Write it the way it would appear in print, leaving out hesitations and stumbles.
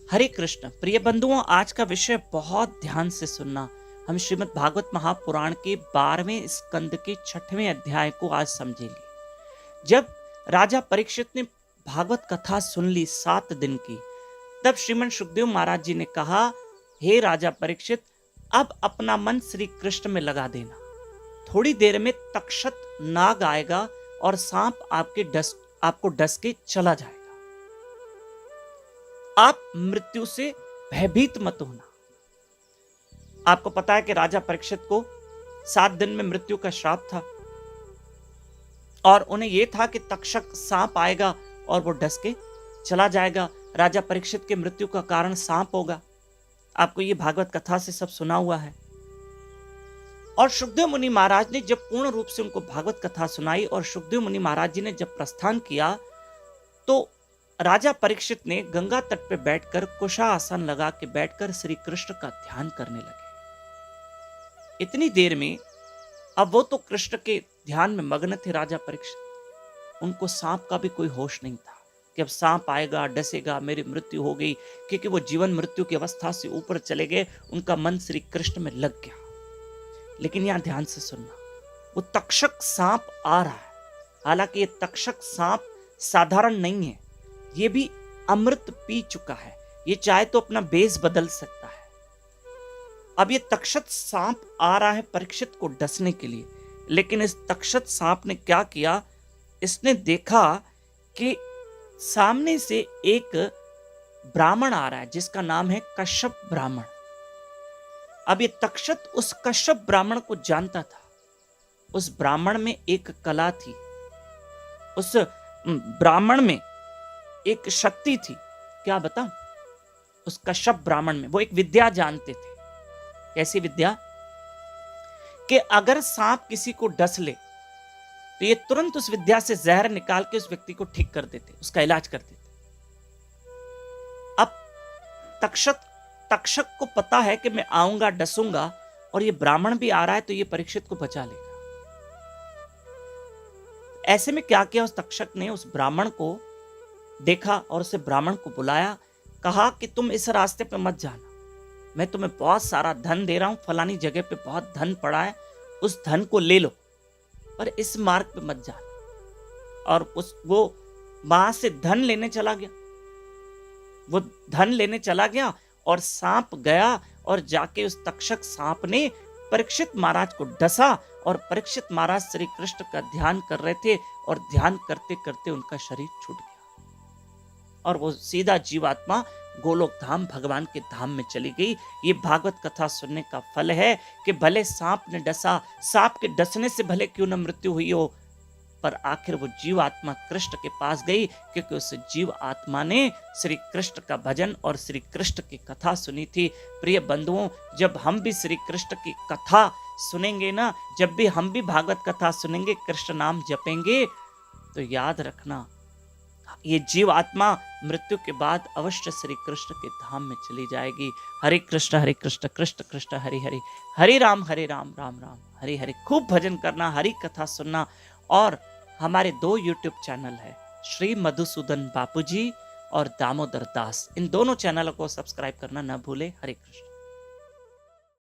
हरे कृष्ण प्रिय बंधुओं, आज का विषय बहुत ध्यान से सुनना। हम श्रीमद् भागवत महापुराण के 12वें स्कंद के 6वें अध्याय को आज समझेंगे। जब राजा परीक्षित ने भागवत कथा सुन ली 7 दिन की, तब श्रीमन सुखदेव महाराज जी ने कहा, हे राजा परीक्षित, अब अपना मन श्री कृष्ण में लगा देना। थोड़ी देर में तक्षक नाग आएगा और सांप आपको डस के चला जाएगा। आप मृत्यु से भयभीत मत होना। आपको पता है कि राजा परीक्षित को 7 दिन में मृत्यु का श्राप था और उन्हें यह था कि तक्षक सांप आएगा और वो डस के चला जाएगा। राजा परीक्षित के मृत्यु का कारण सांप होगा। आपको ये भागवत कथा से सब सुना हुआ है। और सुखदेव मुनि महाराज ने जब पूर्ण रूप से उनको भागवत कथा सुनाई और सुखदेव मुनि महाराज जी ने जब प्रस्थान किया, तो राजा परीक्षित ने गंगा तट पर बैठकर कुशा आसन लगा के बैठकर श्री कृष्ण का ध्यान करने लगे। इतनी देर में अब वो तो कृष्ण के ध्यान में मग्न थे राजा परीक्षित। उनको सांप का भी कोई होश नहीं था कि अब सांप आएगा, डसेगा, मेरी मृत्यु हो गई, क्योंकि वो जीवन मृत्यु की अवस्था से ऊपर चले गए। उनका मन श्री कृष्ण में लग गया। लेकिन यहां ध्यान से सुनना, वो तक्षक सांप आ रहा है। हालांकि ये तक्षक सांप साधारण नहीं है, ये भी अमृत पी चुका है। ये चाहे तो अपना बेस बदल सकता है। अब ये तक्षक सांप आ रहा है परीक्षित को डसने के लिए। लेकिन इस तक्षक सांप ने क्या किया, इसने देखा कि सामने से एक ब्राह्मण आ रहा है जिसका नाम है कश्यप ब्राह्मण। अब ये तक्षक उस कश्यप ब्राह्मण को जानता था। उस ब्राह्मण में एक कला थी, उस ब्राह्मण में एक शक्ति थी। क्या बताऊं, उस कश्यप ब्राह्मण में वो एक विद्या जानते थे। कैसी विद्या? कि अगर सांप किसी को डस ले तो ये तुरंत उस विद्या से जहर निकाल के उस व्यक्ति को ठीक कर देते, उसका इलाज कर देते। अब तक्षक को पता है कि मैं आऊंगा, डसूंगा और ये ब्राह्मण भी आ रहा है तो ये परीक्षित को बचा लेगा। ऐसे में क्या किया, उस तक्षक ने उस ब्राह्मण को देखा और उसे ब्राह्मण को बुलाया। कहा कि तुम इस रास्ते पे मत जाना, मैं तुम्हें बहुत सारा धन दे रहा हूं, फलानी जगह पे बहुत धन पड़ा है, उस धन को ले लो, पर इस मार्ग पे मत जाना। और वो वहां से धन लेने चला गया। वो धन लेने चला गया और सांप गया और जाके उस तक्षक सांप ने परीक्षित महाराज को डसा। और परीक्षित महाराज श्री कृष्ण का ध्यान कर रहे थे और ध्यान करते करते उनका शरीर छूट गया और वो सीधा जीवात्मा गोलोक धाम, भगवान के धाम में चली गई। ये भागवत कथा सुनने का फल है कि भले सांप ने डसा, सांप के डसने से भले क्यों न मृत्यु हुई हो, पर आखिर वो जीव आत्मा कृष्ण के पास गई, क्योंकि उस जीव आत्मा ने श्री कृष्ण का भजन और श्री कृष्ण की कथा सुनी थी। प्रिय बंधुओं, जब हम भी श्री कृष्ण की कथा सुनेंगे ना, जब भी हम भी भागवत कथा सुनेंगे, कृष्ण नाम जपेंगे, तो याद रखना ये जीव आत्मा मृत्यु के बाद अवश्य श्री कृष्ण के धाम में चली जाएगी। हरे कृष्ण कृष्ण कृष्ण हरि हरि, हरे राम राम राम हरे हरे। खूब भजन करना, हरि कथा सुनना। और हमारे 2 यूट्यूब चैनल है, श्री मधुसूदन बापूजी और दामोदर दास। इन दोनों चैनलों को सब्सक्राइब करना न भूले। हरे कृष्ण।